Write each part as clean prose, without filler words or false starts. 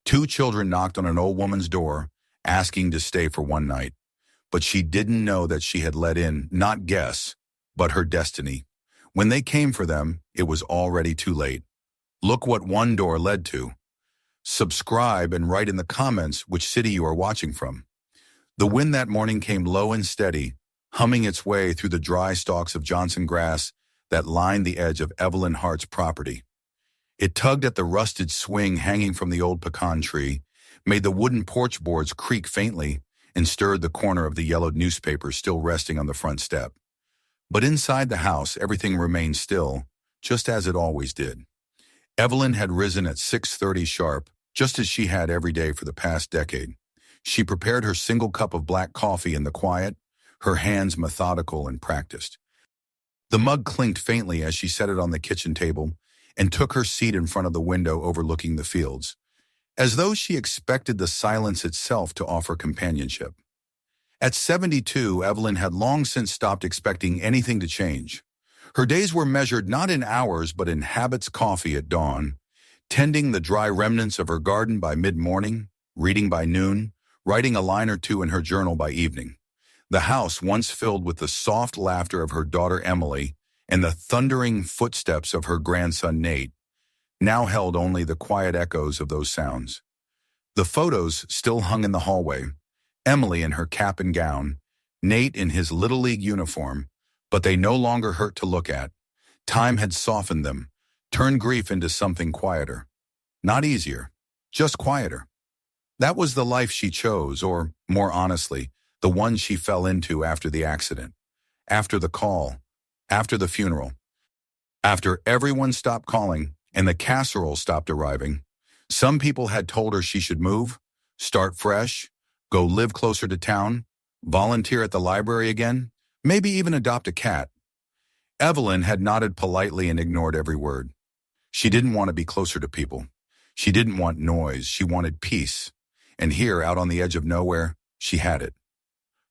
Two children knocked on an old woman's door, asking to stay for one night. But she didn't know that she had let in, not guess, but her destiny. When they came for them, it was already too late. Look what one door led to. Subscribe and write in the comments which city you are watching from. The wind that morning came low and steady, humming its way through the dry stalks of Johnson grass that lined the edge of Evelyn Hart's property. It tugged at the rusted swing hanging from the old pecan tree, made the wooden porch boards creak faintly, and stirred the corner of the yellowed newspaper still resting on the front step. But inside the house, everything remained still, just as it always did. Evelyn had risen at 6:30 sharp, just as she had every day for the past decade. She prepared her single cup of black coffee in the quiet, her hands methodical and practiced. The mug clinked faintly as she set it on the kitchen table and took her seat in front of the window overlooking the fields, as though she expected the silence itself to offer companionship. At 72, Evelyn had long since stopped expecting anything to change. Her days were measured not in hours but in habits: coffee at dawn, tending the dry remnants of her garden by mid-morning, reading by noon, writing a line or two in her journal by evening. The house, once filled with the soft laughter of her daughter Emily and the thundering footsteps of her grandson Nate, now held only the quiet echoes of those sounds. The photos still hung in the hallway, Emily in her cap and gown, Nate in his Little League uniform, but they no longer hurt to look at. Time had softened them, turned grief into something quieter. Not easier, just quieter. That was the life she chose, or, more honestly, the one she fell into after the accident, after the call, after the funeral, after everyone stopped calling and the casserole stopped arriving. Some people had told her she should move, start fresh, go live closer to town, volunteer at the library again, maybe even adopt a cat. Evelyn had nodded politely and ignored every word. She didn't want to be closer to people. She didn't want noise. She wanted peace. And here, out on the edge of nowhere, she had it.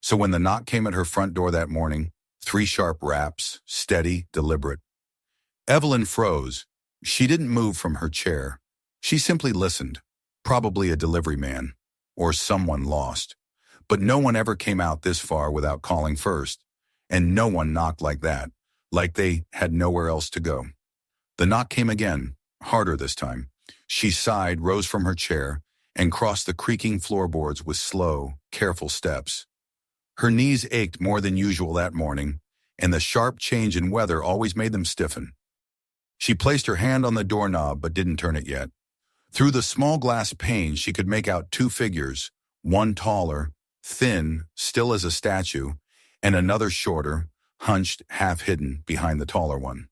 So when the knock came at her front door that morning, 3 sharp raps, steady, deliberate, Evelyn froze. She didn't move from her chair. She simply listened. Probably a delivery man, or someone lost. But no one ever came out this far without calling first, and no one knocked like that, like they had nowhere else to go. The knock came again, harder this time. She sighed, rose from her chair, and crossed the creaking floorboards with slow, careful steps. Her knees ached more than usual that morning, and the sharp change in weather always made them stiffen. She placed her hand on the doorknob but didn't turn it yet. Through the small glass pane she could make out 2 figures, one taller, thin, still as a statue, and another shorter, hunched, half-hidden behind the taller one.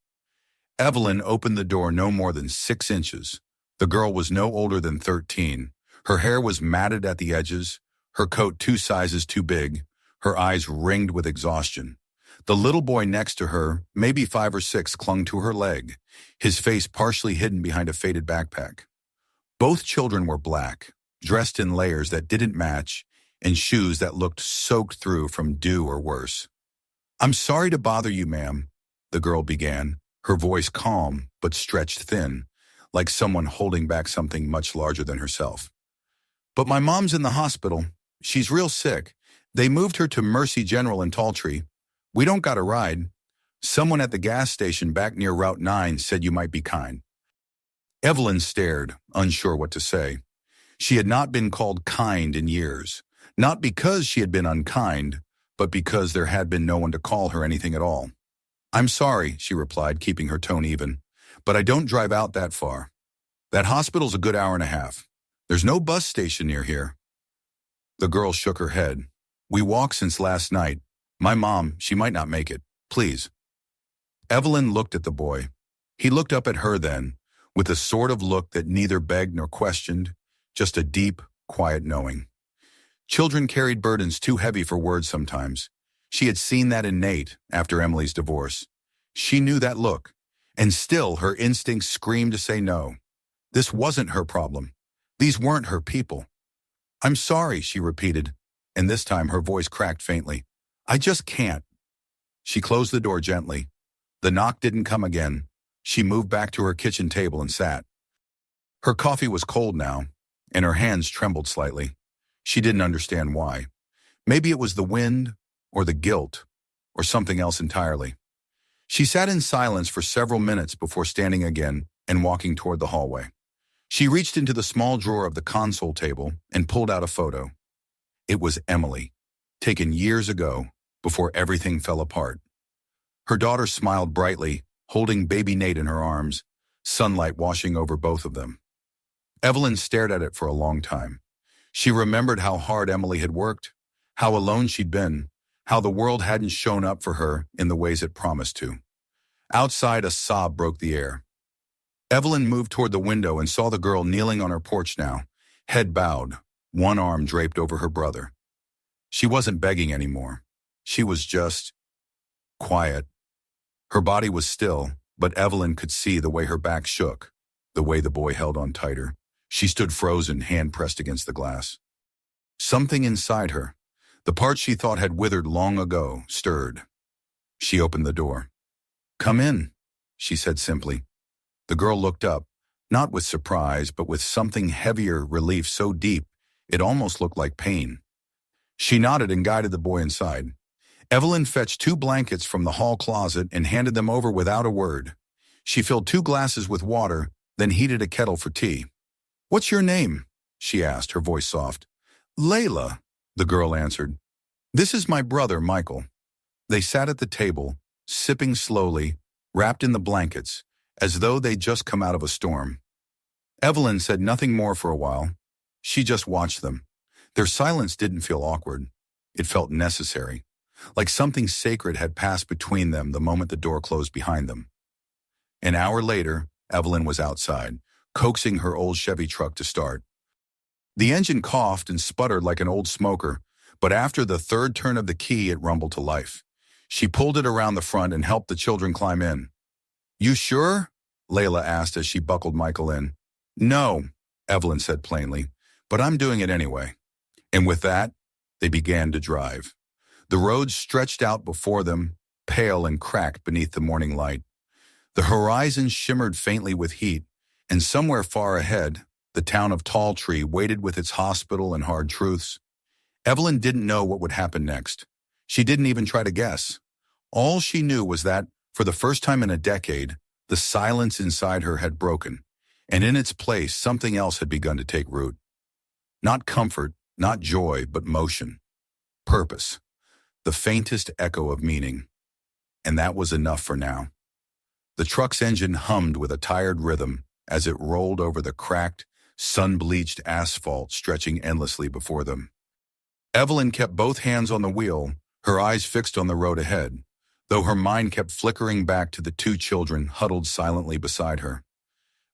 Evelyn opened the door no more than 6 inches. The girl was no older than 13. Her hair was matted at the edges, her coat 2 sizes too big, her eyes ringed with exhaustion. The little boy next to her, maybe 5 or 6, clung to her leg, his face partially hidden behind a faded backpack. Both children were black, dressed in layers that didn't match, and shoes that looked soaked through from dew or worse. "I'm sorry to bother you, ma'am," the girl began, her voice calm but stretched thin, like someone holding back something much larger than herself. "But my mom's in the hospital. She's real sick. They moved her to Mercy General in Talltree. We don't got a ride. Someone at the gas station back near Route 9 said you might be kind." Evelyn stared, unsure what to say. She had not been called kind in years, not because she had been unkind, but because there had been no one to call her anything at all. "I'm sorry," she replied, keeping her tone even, "but I don't drive out that far. That hospital's a good hour and a half. There's no bus station near here." The girl shook her head. "We walked since last night. My mom, she might not make it. Please." Evelyn looked at the boy. He looked up at her then, with a sort of look that neither begged nor questioned, just a deep, quiet knowing. Children carried burdens too heavy for words sometimes. She had seen that in Nate after Emily's divorce. She knew that look, and still her instincts screamed to say no. This wasn't her problem. These weren't her people. "I'm sorry," she repeated, and this time her voice cracked faintly. "I just can't." She closed the door gently. The knock didn't come again. She moved back to her kitchen table and sat. Her coffee was cold now, and her hands trembled slightly. She didn't understand why. Maybe it was the wind, or the guilt, or something else entirely. She sat in silence for several minutes before standing again and walking toward the hallway. She reached into the small drawer of the console table and pulled out a photo. It was Emily, taken years ago, before everything fell apart. Her daughter smiled brightly, holding baby Nate in her arms, sunlight washing over both of them. Evelyn stared at it for a long time. She remembered how hard Emily had worked, how alone she'd been, how the world hadn't shown up for her in the ways it promised to. Outside, a sob broke the air. Evelyn moved toward the window and saw the girl kneeling on her porch now, head bowed, one arm draped over her brother. She wasn't begging anymore. She was just quiet. Her body was still, but Evelyn could see the way her back shook, the way the boy held on tighter. She stood frozen, hand pressed against the glass. Something inside her, the part she thought had withered long ago, stirred. She opened the door. "Come in," she said simply. The girl looked up, not with surprise, but with something heavier, relief so deep it almost looked like pain. She nodded and guided the boy inside. Evelyn fetched 2 blankets from the hall closet and handed them over without a word. She filled 2 glasses with water, then heated a kettle for tea. "What's your name?" she asked, her voice soft. "Layla," the girl answered. "This is my brother, Michael." They sat at the table, sipping slowly, wrapped in the blankets, as though they'd just come out of a storm. Evelyn said nothing more for a while. She just watched them. Their silence didn't feel awkward. It felt necessary, like something sacred had passed between them the moment the door closed behind them. An hour later, Evelyn was outside, coaxing her old Chevy truck to start. The engine coughed and sputtered like an old smoker, but after the 3rd turn of the key, it rumbled to life. She pulled it around the front and helped the children climb in. "You sure?" Layla asked as she buckled Michael in. "No," Evelyn said plainly, "but I'm doing it anyway." And with that, they began to drive. The road stretched out before them, pale and cracked beneath the morning light. The horizon shimmered faintly with heat, and somewhere far ahead, the town of Tall Tree waited with its hospital and hard truths. Evelyn didn't know what would happen next. She didn't even try to guess. All she knew was that, for the first time in a decade, the silence inside her had broken, and in its place something else had begun to take root. Not comfort, not joy, but motion. Purpose. The faintest echo of meaning. And that was enough for now. The truck's engine hummed with a tired rhythm as it rolled over the cracked, sun-bleached asphalt stretching endlessly before them. Evelyn kept both hands on the wheel, her eyes fixed on the road ahead, though her mind kept flickering back to the 2 children huddled silently beside her.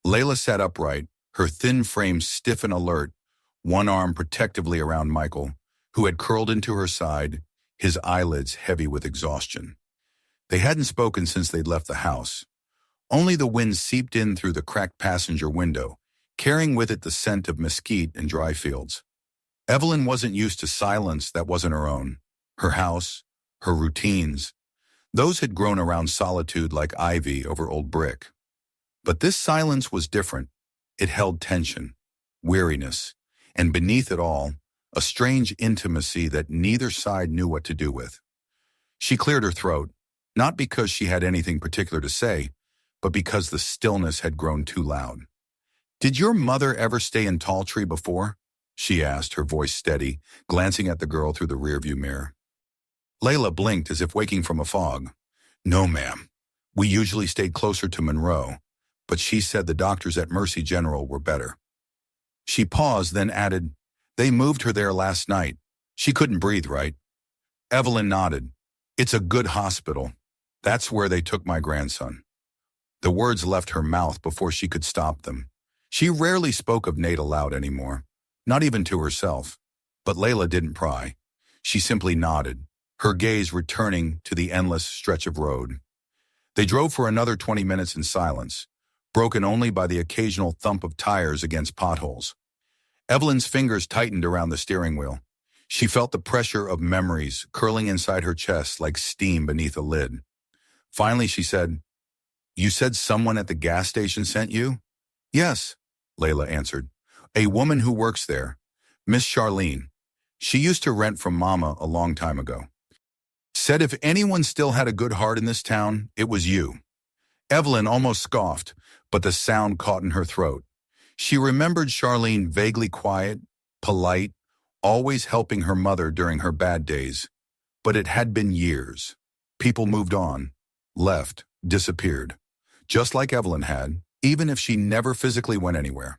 Layla sat upright, her thin frame stiff and alert, one arm protectively around Michael, who had curled into her side, his eyelids heavy with exhaustion. They hadn't spoken since they'd left the house. Only the wind seeped in through the cracked passenger window, carrying with it the scent of mesquite and dry fields. Evelyn wasn't used to silence that wasn't her own. Her house, her routines, those had grown around solitude like ivy over old brick. But this silence was different. It held tension, weariness, and beneath it all, a strange intimacy that neither side knew what to do with. She cleared her throat, not because she had anything particular to say, but because the stillness had grown too loud. "Did your mother ever stay in Tall Tree before?" she asked, her voice steady, glancing at the girl through the rearview mirror. Layla blinked as if waking from a fog. "No, ma'am. We usually stayed closer to Monroe, but she said the doctors at Mercy General were better." She paused, then added, "They moved her there last night. She couldn't breathe, right?" Evelyn nodded. "It's a good hospital. That's where they took my grandson." The words left her mouth before she could stop them. She rarely spoke of Nate aloud anymore, not even to herself. But Layla didn't pry. She simply nodded, her gaze returning to the endless stretch of road. They drove for another 20 minutes in silence, broken only by the occasional thump of tires against potholes. Evelyn's fingers tightened around the steering wheel. She felt the pressure of memories curling inside her chest like steam beneath a lid. Finally, she said, "You said someone at the gas station sent you?" "Yes," Layla answered. A woman who works there, Miss Charlene. She used to rent from Mama a long time ago. Said if anyone still had a good heart in this town, it was you. Evelyn almost scoffed, but the sound caught in her throat. She remembered Charlene vaguely quiet, polite, always helping her mother during her bad days. But it had been years. People moved on, left, disappeared. Just like Evelyn had, even if she never physically went anywhere.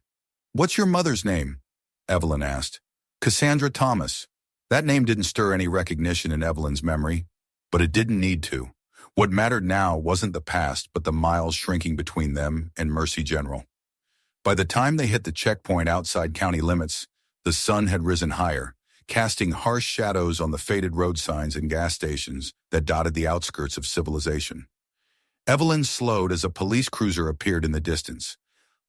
"What's your mother's name?" Evelyn asked. "Cassandra Thomas." That name didn't stir any recognition in Evelyn's memory, but it didn't need to. What mattered now wasn't the past, but the miles shrinking between them and Mercy General. By the time they hit the checkpoint outside county limits, the sun had risen higher, casting harsh shadows on the faded road signs and gas stations that dotted the outskirts of civilization. Evelyn slowed as a police cruiser appeared in the distance,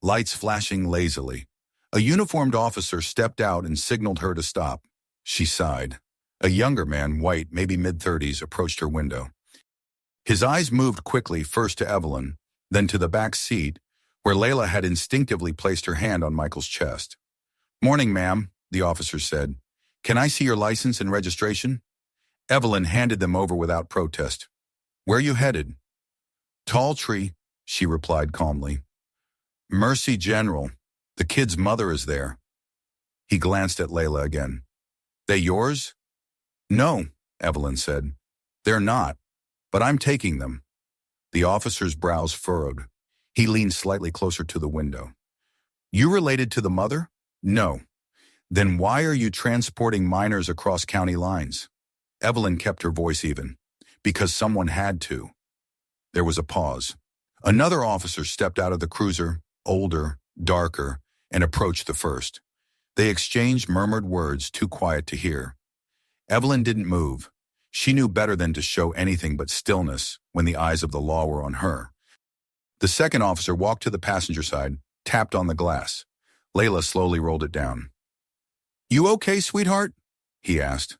lights flashing lazily. A uniformed officer stepped out and signaled her to stop. She sighed. A younger man, white, maybe mid-30s, approached her window. His eyes moved quickly first to Evelyn, then to the back seat, where Layla had instinctively placed her hand on Michael's chest. "Morning, ma'am," the officer said. "Can I see your license and registration?" Evelyn handed them over without protest. "Where you headed?" "Tall Tree," she replied calmly. "Mercy General. The kid's mother is there." He glanced at Layla again. "They yours?" "No," Evelyn said. "They're not, but I'm taking them." The officer's brows furrowed. He leaned slightly closer to the window. "You related to the mother?" "No." "Then why are you transporting minors across county lines?" Evelyn kept her voice even. "Because someone had to." There was a pause. Another officer stepped out of the cruiser, older, darker, and approached the first. They exchanged murmured words too quiet to hear. Evelyn didn't move. She knew better than to show anything but stillness when the eyes of the law were on her. The second officer walked to the passenger side, tapped on the glass. Layla slowly rolled it down. "You okay, sweetheart?" he asked.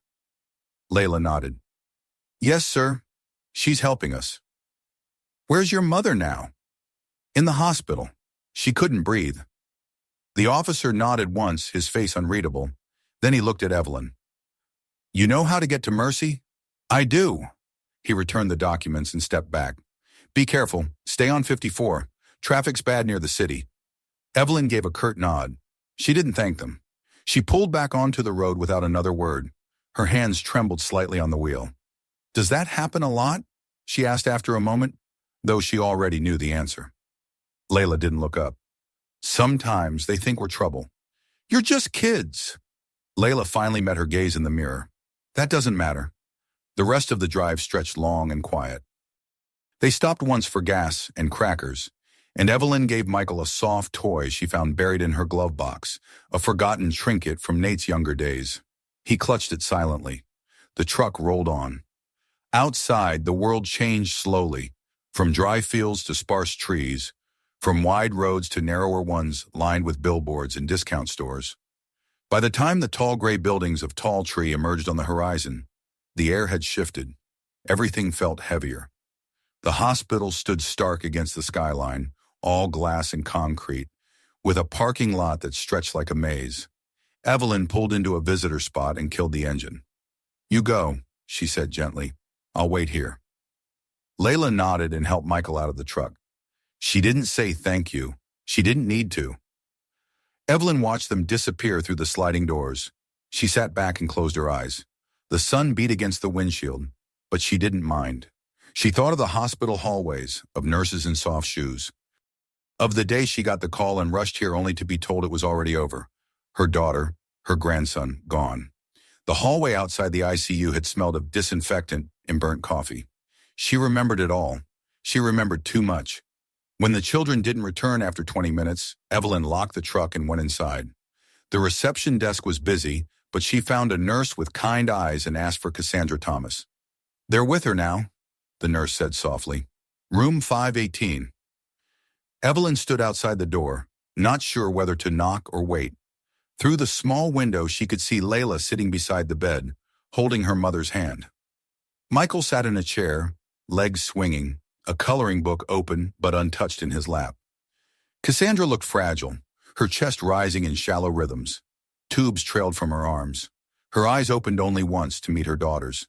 Layla nodded. "Yes, sir. She's helping us." "Where's your mother now?" "In the hospital. She couldn't breathe." The officer nodded once, his face unreadable. Then he looked at Evelyn. "You know how to get to Mercy?" "I do." He returned the documents and stepped back. "Be careful. Stay on 54. Traffic's bad near the city." Evelyn gave a curt nod. She didn't thank them. She pulled back onto the road without another word. Her hands trembled slightly on the wheel. "Does that happen a lot?" she asked after a moment, though she already knew the answer. Layla didn't look up. "Sometimes they think we're trouble." "You're just kids." Layla finally met her gaze in the mirror. "That doesn't matter." The rest of the drive stretched long and quiet. They stopped once for gas and crackers, and Evelyn gave Michael a soft toy she found buried in her glove box, a forgotten trinket from Nate's younger days. He clutched it silently. The truck rolled on. Outside, the world changed slowly, from dry fields to sparse trees, from wide roads to narrower ones lined with billboards and discount stores. By the time the tall gray buildings of Tall Tree emerged on the horizon, the air had shifted. Everything felt heavier. The hospital stood stark against the skyline, all glass and concrete, with a parking lot that stretched like a maze. Evelyn pulled into a visitor spot and killed the engine. "You go," she said gently. "I'll wait here." Layla nodded and helped Michael out of the truck. She didn't say thank you. She didn't need to. Evelyn watched them disappear through the sliding doors. She sat back and closed her eyes. The sun beat against the windshield, but she didn't mind. She thought of the hospital hallways, of nurses in soft shoes. Of the day she got the call and rushed here only to be told it was already over. Her daughter, her grandson, gone. The hallway outside the ICU had smelled of disinfectant and burnt coffee. She remembered it all. She remembered too much. When the children didn't return after 20 minutes, Evelyn locked the truck and went inside. The reception desk was busy, but she found a nurse with kind eyes and asked for Cassandra Thomas. "They're with her now," the nurse said softly. "Room 518. Evelyn stood outside the door, not sure whether to knock or wait. Through the small window, she could see Layla sitting beside the bed, holding her mother's hand. Michael sat in a chair, legs swinging, a coloring book open but untouched in his lap. Cassandra looked fragile, her chest rising in shallow rhythms. Tubes trailed from her arms. Her eyes opened only once to meet her daughter's.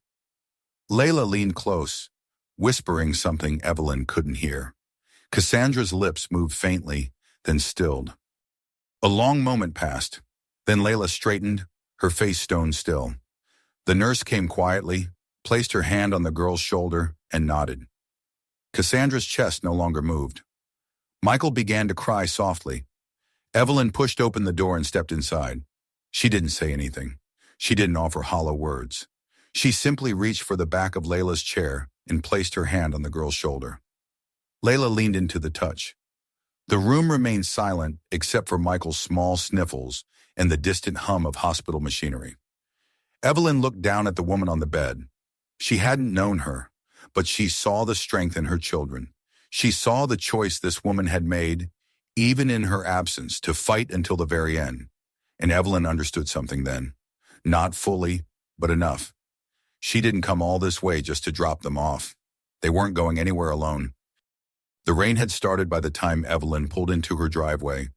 Layla leaned close, whispering something Evelyn couldn't hear. Cassandra's lips moved faintly, then stilled. A long moment passed. Then Layla straightened, her face stone still. The nurse came quietly, placed her hand on the girl's shoulder, and nodded. Cassandra's chest no longer moved. Michael began to cry softly. Evelyn pushed open the door and stepped inside. She didn't say anything. She didn't offer hollow words. She simply reached for the back of Layla's chair and placed her hand on the girl's shoulder. Layla leaned into the touch. The room remained silent except for Michael's small sniffles and the distant hum of hospital machinery. Evelyn looked down at the woman on the bed. She hadn't known her, but she saw the strength in her children. She saw the choice this woman had made, even in her absence, to fight until the very end. And Evelyn understood something then. Not fully, but enough. She didn't come all this way just to drop them off. They weren't going anywhere alone. The rain had started by the time Evelyn pulled into her driveway,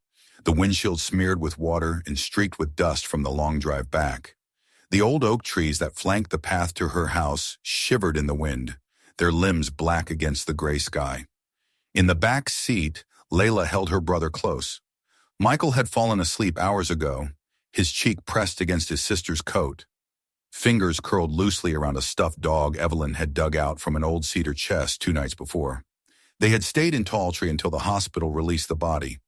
the windshield smeared with water and streaked with dust from the long drive back. The old oak trees that flanked the path to her house shivered in the wind, their limbs black against the gray sky. In the back seat, Layla held her brother close. Michael had fallen asleep hours ago, his cheek pressed against his sister's coat. Fingers curled loosely around a stuffed dog Evelyn had dug out from an old cedar chest 2 nights before. They had stayed in Talltree until the hospital released the body.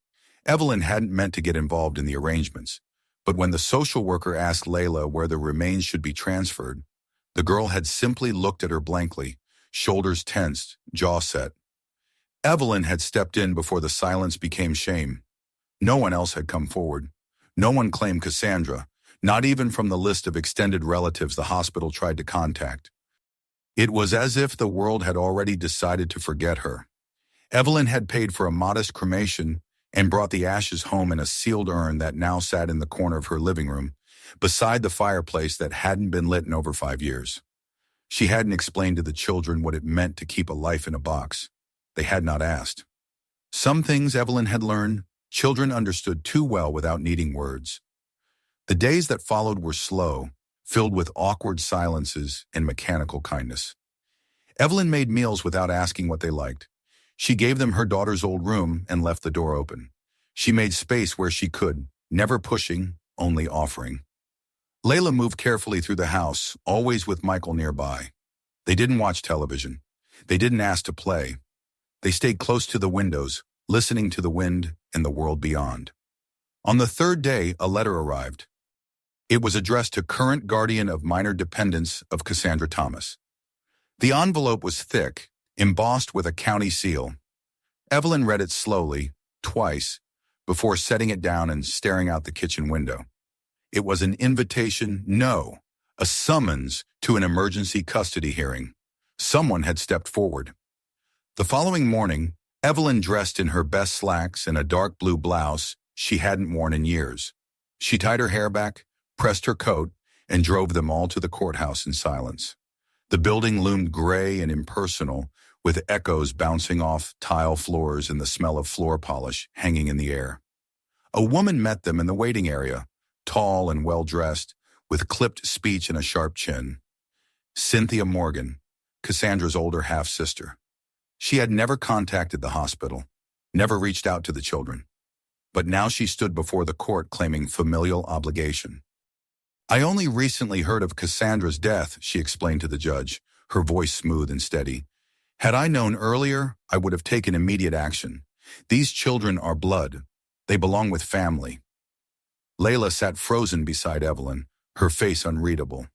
Evelyn hadn't meant to get involved in the arrangements, but when the social worker asked Layla where the remains should be transferred, the girl had simply looked at her blankly, shoulders tensed, jaw set. Evelyn had stepped in before the silence became shame. No one else had come forward. No one claimed Cassandra, not even from the list of extended relatives the hospital tried to contact. It was as if the world had already decided to forget her. Evelyn had paid for a modest cremation and brought the ashes home in a sealed urn that now sat in the corner of her living room, beside the fireplace that hadn't been lit in over 5 years. She hadn't explained to the children what it meant to keep a life in a box. They had not asked. Some things Evelyn had learned, children understood too well without needing words. The days that followed were slow, filled with awkward silences and mechanical kindness. Evelyn made meals without asking what they liked. She gave them her daughter's old room and left the door open. She made space where she could, never pushing, only offering. Layla moved carefully through the house, always with Michael nearby. They didn't watch television. They didn't ask to play. They stayed close to the windows, listening to the wind and the world beyond. On the 3rd day, a letter arrived. It was addressed to current guardian of minor dependents of Cassandra Thomas. The envelope was thick, embossed with a county seal. Evelyn read it slowly, twice, before setting it down and staring out the kitchen window. It was an invitation, no, a summons to an emergency custody hearing. Someone had stepped forward. The following morning, Evelyn dressed in her best slacks and a dark blue blouse she hadn't worn in years. She tied her hair back, pressed her coat, and drove them all to the courthouse in silence. The building loomed gray and impersonal, with echoes bouncing off tile floors and the smell of floor polish hanging in the air. A woman met them in the waiting area, tall and well-dressed, with clipped speech and a sharp chin. Cynthia Morgan, Cassandra's older half-sister. She had never contacted the hospital, never reached out to the children. But now she stood before the court claiming familial obligation. "I only recently heard of Cassandra's death," she explained to the judge, her voice smooth and steady. "Had I known earlier, I would have taken immediate action. These children are blood. They belong with family." Layla sat frozen beside Evelyn, her face unreadable.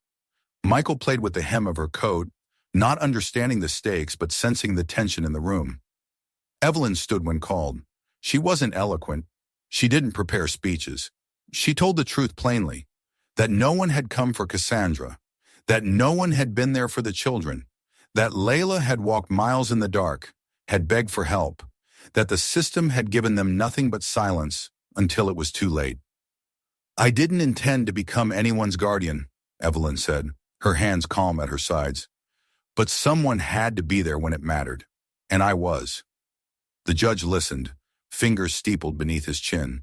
Michael played with the hem of her coat, not understanding the stakes but sensing the tension in the room. Evelyn stood when called. She wasn't eloquent. She didn't prepare speeches. She told the truth plainly, that no one had come for Cassandra, that no one had been there for the children, that Layla had walked miles in the dark, had begged for help, that the system had given them nothing but silence until it was too late. "I didn't intend to become anyone's guardian," Evelyn said, her hands calm at her sides. "But someone had to be there when it mattered, and I was." The judge listened, fingers steepled beneath his chin.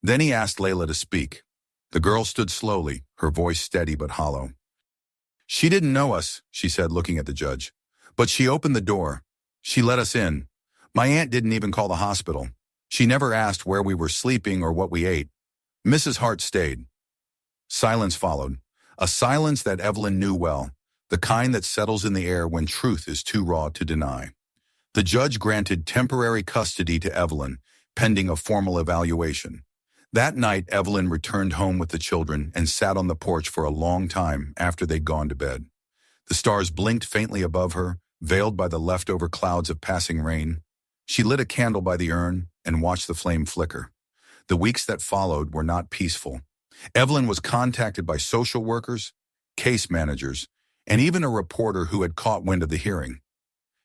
Then he asked Layla to speak. The girl stood slowly, her voice steady but hollow. "She didn't know us," she said, looking at the judge. "But she opened the door. She let us in. My aunt didn't even call the hospital. She never asked where we were sleeping or what we ate. Mrs. Hart stayed." Silence followed, a silence that Evelyn knew well, the kind that settles in the air when truth is too raw to deny. The judge granted temporary custody to Evelyn, pending a formal evaluation. That night, Evelyn returned home with the children and sat on the porch for a long time after they'd gone to bed. The stars blinked faintly above her, veiled by the leftover clouds of passing rain. She lit a candle by the urn and watched the flame flicker. The weeks that followed were not peaceful. Evelyn was contacted by social workers, case managers, and even a reporter who had caught wind of the hearing.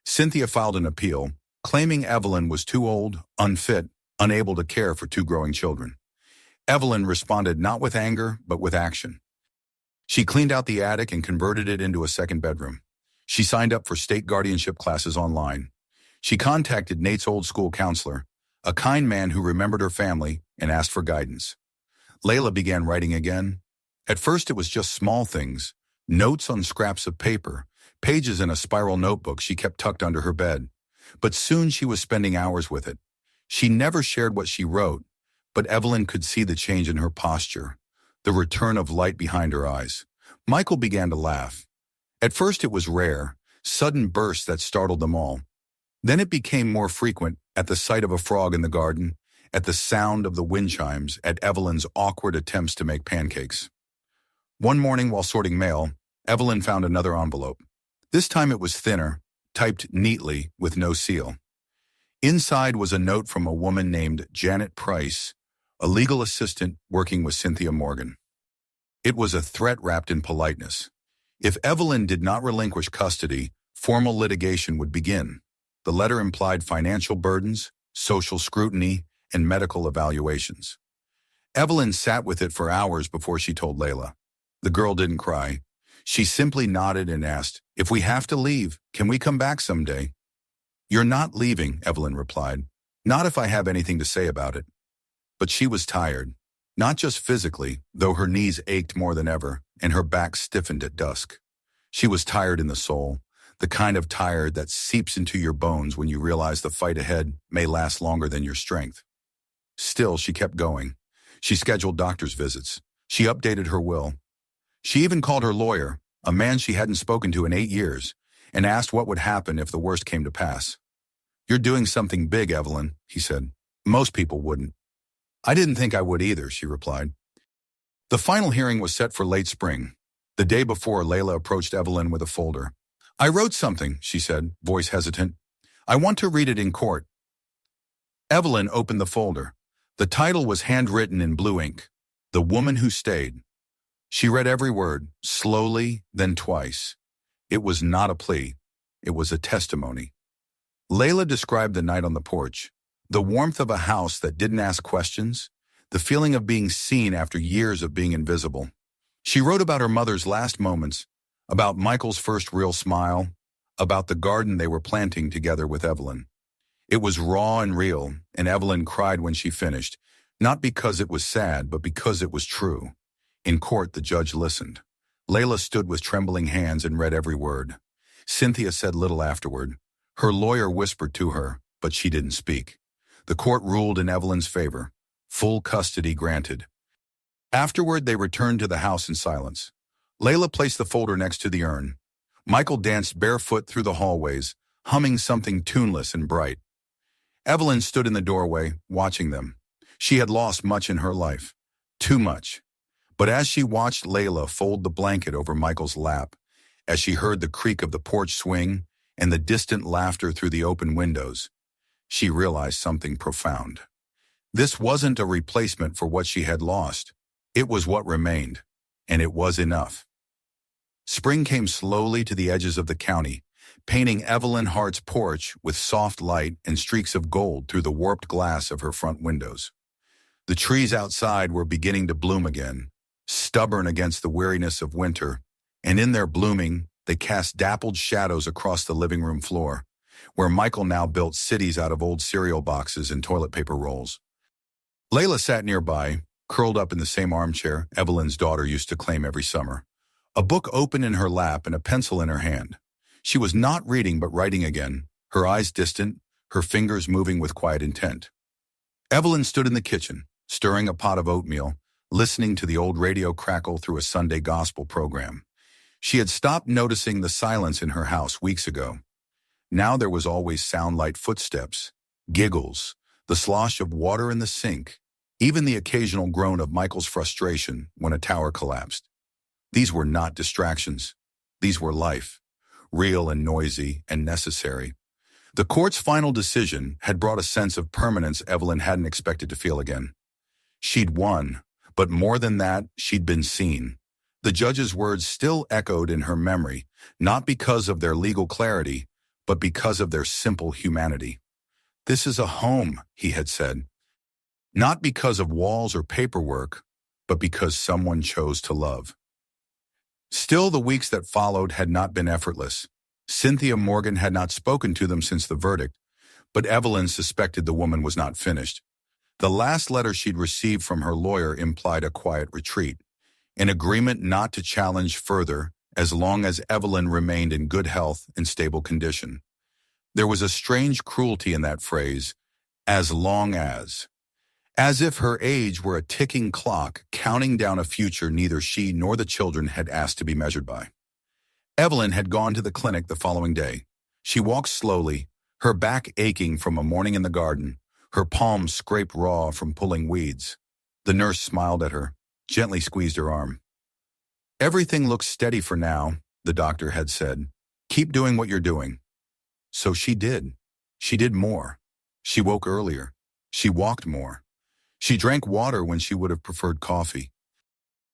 Cynthia filed an appeal, claiming Evelyn was too old, unfit, unable to care for two growing children. Evelyn responded not with anger, but with action. She cleaned out the attic and converted it into a second bedroom. She signed up for state guardianship classes online. She contacted Nate's old school counselor, a kind man who remembered her family and asked for guidance. Layla began writing again. At first it was just small things, notes on scraps of paper, pages in a spiral notebook she kept tucked under her bed. But soon she was spending hours with it. She never shared what she wrote, but Evelyn could see the change in her posture, the return of light behind her eyes. Michael began to laugh. At first it was rare, sudden bursts that startled them all. Then it became more frequent, at the sight of a frog in the garden, at the sound of the wind chimes, at Evelyn's awkward attempts to make pancakes. One morning while sorting mail, Evelyn found another envelope. This time it was thinner, typed neatly with no seal. Inside was a note from a woman named Janet Price, a legal assistant working with Cynthia Morgan. It was a threat wrapped in politeness. If Evelyn did not relinquish custody, formal litigation would begin. The letter implied financial burdens, social scrutiny, and medical evaluations. Evelyn sat with it for hours before she told Layla. The girl didn't cry. She simply nodded and asked, "If we have to leave, can we come back someday?" "You're not leaving," Evelyn replied. "Not if I have anything to say about it." But she was tired, not just physically, though her knees ached more than ever, and her back stiffened at dusk. She was tired in the soul, the kind of tired that seeps into your bones when you realize the fight ahead may last longer than your strength. Still, she kept going. She scheduled doctor's visits. She updated her will. She even called her lawyer, a man she hadn't spoken to in 8 years, and asked what would happen if the worst came to pass. "You're doing something big, Evelyn," he said. "Most people wouldn't." "I didn't think I would either," she replied. The final hearing was set for late spring. The day before, Layla approached Evelyn with a folder. "I wrote something," she said, voice hesitant. "I want to read it in court." Evelyn opened the folder. The title was handwritten in blue ink, "The Woman Who Stayed." She read every word, slowly, then twice. It was not a plea. It was a testimony. Layla described the night on the porch, the warmth of a house that didn't ask questions, the feeling of being seen after years of being invisible. She wrote about her mother's last moments, about Michael's first real smile, about the garden they were planting together with Evelyn. It was raw and real, and Evelyn cried when she finished, not because it was sad, but because it was true. In court, the judge listened. Layla stood with trembling hands and read every word. Cynthia said little afterward. Her lawyer whispered to her, but she didn't speak. The court ruled in Evelyn's favor. Full custody granted. Afterward, they returned to the house in silence. Layla placed the folder next to the urn. Michael danced barefoot through the hallways, humming something tuneless and bright. Evelyn stood in the doorway, watching them. She had lost much in her life. Too much. But as she watched Layla fold the blanket over Michael's lap, as she heard the creak of the porch swing and the distant laughter through the open windows, she realized something profound. This wasn't a replacement for what she had lost. It was what remained, and it was enough. Spring came slowly to the edges of the county, painting Evelyn Hart's porch with soft light and streaks of gold through the warped glass of her front windows. The trees outside were beginning to bloom again, stubborn against the weariness of winter, and in their blooming, they cast dappled shadows across the living room floor, where Michael now built cities out of old cereal boxes and toilet paper rolls. Layla sat nearby, curled up in the same armchair Evelyn's daughter used to claim every summer, a book open in her lap and a pencil in her hand. She was not reading but writing again, her eyes distant, her fingers moving with quiet intent. Evelyn stood in the kitchen, stirring a pot of oatmeal, listening to the old radio crackle through a Sunday gospel program. She had stopped noticing the silence in her house weeks ago. Now there was always sound like footsteps, giggles, the slosh of water in the sink, even the occasional groan of Michael's frustration when a tower collapsed. These were not distractions. These were life, real and noisy and necessary. The court's final decision had brought a sense of permanence Evelyn hadn't expected to feel again. She'd won, but more than that, she'd been seen. The judge's words still echoed in her memory, not because of their legal clarity, but because of their simple humanity. "This is a home," he had said. Not because of walls or paperwork, but because someone chose to love. Still, the weeks that followed had not been effortless. Cynthia Morgan had not spoken to them since the verdict, but Evelyn suspected the woman was not finished. The last letter she'd received from her lawyer implied a quiet retreat, an agreement not to challenge further as long as Evelyn remained in good health and stable condition. There was a strange cruelty in that phrase, as long as if her age were a ticking clock counting down a future neither she nor the children had asked to be measured by. Evelyn had gone to the clinic the following day. She walked slowly, her back aching from a morning in the garden, her palms scraped raw from pulling weeds. The nurse smiled at her, gently squeezed her arm. "Everything looks steady for now," the doctor had said. "Keep doing what you're doing." So she did. She did more. She woke earlier. She walked more. She drank water when she would have preferred coffee.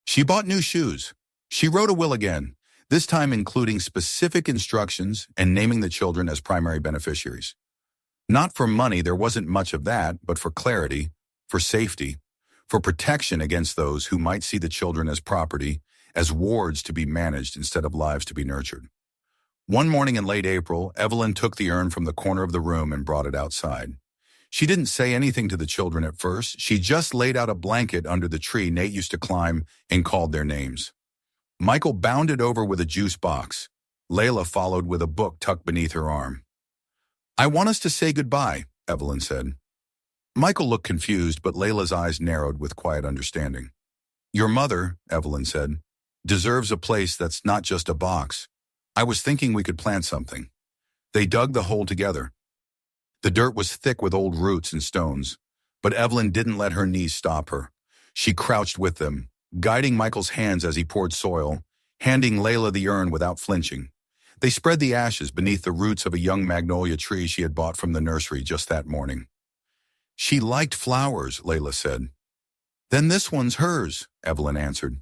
She bought new shoes. She wrote a will again, this time including specific instructions and naming the children as primary beneficiaries. Not for money, there wasn't much of that, but for clarity, for safety, for protection against those who might see the children as property, as wards to be managed instead of lives to be nurtured. One morning in late April, Evelyn took the urn from the corner of the room and brought it outside. She didn't say anything to the children at first. She just laid out a blanket under the tree Nate used to climb and called their names. Michael bounded over with a juice box. Layla followed with a book tucked beneath her arm. "I want us to say goodbye," Evelyn said. Michael looked confused, but Layla's eyes narrowed with quiet understanding. "Your mother," Evelyn said, "deserves a place that's not just a box. I was thinking we could plant something." They dug the hole together. The dirt was thick with old roots and stones, but Evelyn didn't let her knees stop her. She crouched with them, guiding Michael's hands as he poured soil, handing Layla the urn without flinching. They spread the ashes beneath the roots of a young magnolia tree she had bought from the nursery just that morning. "She liked flowers," Layla said. "Then this one's hers," Evelyn answered.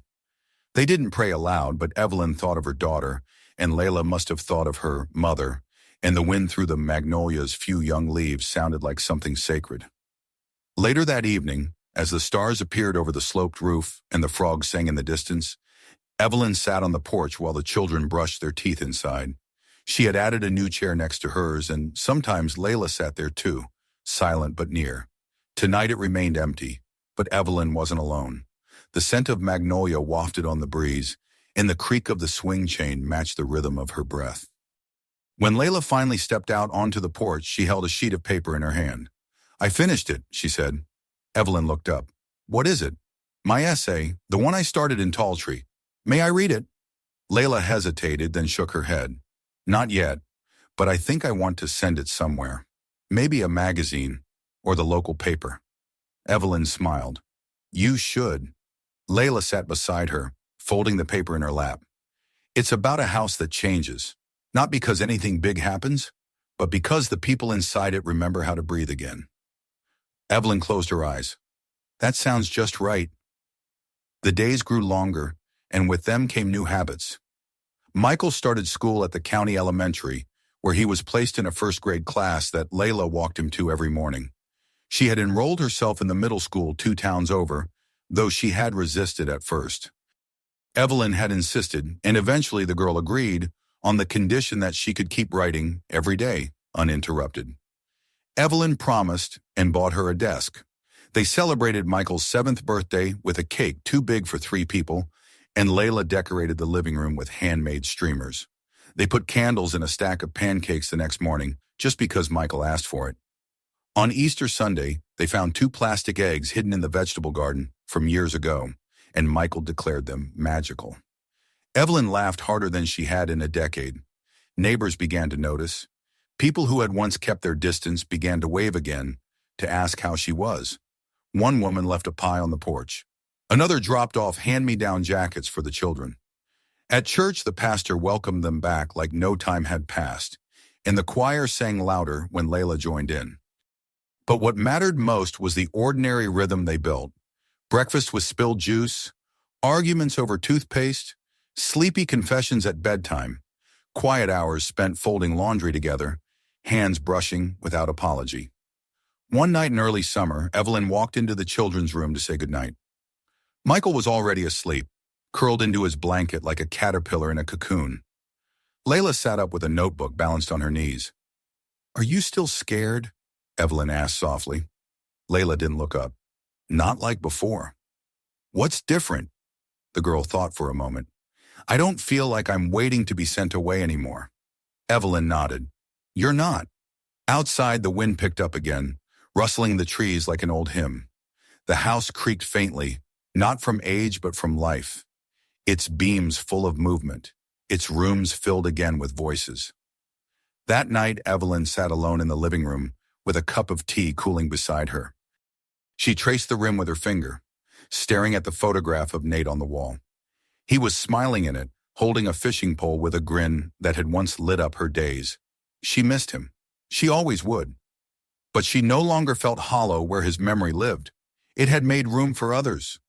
They didn't pray aloud, but Evelyn thought of her daughter, and Layla must have thought of her mother, and the wind through the magnolia's few young leaves sounded like something sacred. Later that evening, as the stars appeared over the sloped roof and the frogs sang in the distance, Evelyn sat on the porch while the children brushed their teeth inside. She had added a new chair next to hers, and sometimes Layla sat there too, silent but near. Tonight it remained empty, but Evelyn wasn't alone. The scent of magnolia wafted on the breeze, and the creak of the swing chain matched the rhythm of her breath. When Layla finally stepped out onto the porch, she held a sheet of paper in her hand. "I finished it," she said. Evelyn looked up. "What is it?" "My essay, the one I started in Talltree. May I read it?" Layla hesitated, then shook her head. "Not yet, but I think I want to send it somewhere. Maybe a magazine, or the local paper." Evelyn smiled. "You should." Layla sat beside her, folding the paper in her lap. "It's about a house that changes. Not because anything big happens, but because the people inside it remember how to breathe again." Evelyn closed her eyes. "That sounds just right." The days grew longer, and with them came new habits. Michael started school at the county elementary, where he was placed in a first-grade class that Layla walked him to every morning. She had enrolled herself in the middle school 2 towns over, though she had resisted at first. Evelyn had insisted, and eventually the girl agreed, on the condition that she could keep writing every day, uninterrupted. Evelyn promised and bought her a desk. They celebrated Michael's 7th birthday with a cake too big for 3 people, and Layla decorated the living room with handmade streamers. They put candles in a stack of pancakes the next morning, just because Michael asked for it. On Easter Sunday, they found 2 plastic eggs hidden in the vegetable garden from years ago, and Michael declared them magical. Evelyn laughed harder than she had in a decade. Neighbors began to notice. People who had once kept their distance began to wave again to ask how she was. One woman left a pie on the porch. Another dropped off hand-me-down jackets for the children. At church, the pastor welcomed them back like no time had passed, and the choir sang louder when Layla joined in. But what mattered most was the ordinary rhythm they built. Breakfast with spilled juice, arguments over toothpaste, sleepy confessions at bedtime, quiet hours spent folding laundry together, hands brushing without apology. One night in early summer, Evelyn walked into the children's room to say goodnight. Michael was already asleep, curled into his blanket like a caterpillar in a cocoon. Layla sat up with a notebook balanced on her knees. "Are you still scared?" Evelyn asked softly. Layla didn't look up. "Not like before." "What's different?" The girl thought for a moment. "I don't feel like I'm waiting to be sent away anymore." Evelyn nodded. "You're not." Outside, the wind picked up again, rustling the trees like an old hymn. The house creaked faintly, not from age but from life. Its beams full of movement, its rooms filled again with voices. That night, Evelyn sat alone in the living room with a cup of tea cooling beside her. She traced the rim with her finger, staring at the photograph of Nate on the wall. He was smiling in it, holding a fishing pole with a grin that had once lit up her days. She missed him. She always would. But she no longer felt hollow where his memory lived. It had made room for others.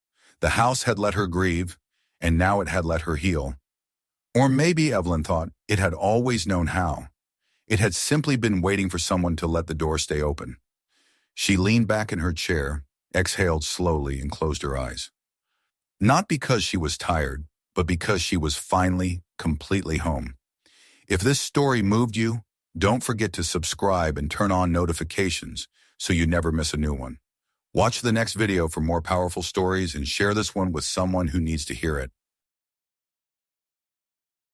The house had let her grieve, and now it had let her heal. Or maybe, Evelyn thought, it had always known how. It had simply been waiting for someone to let the door stay open. She leaned back in her chair, exhaled slowly, and closed her eyes. Not because she was tired, but because she was finally, completely home. If this story moved you, don't forget to subscribe and turn on notifications so you never miss a new one. Watch the next video for more powerful stories and share this one with someone who needs to hear it.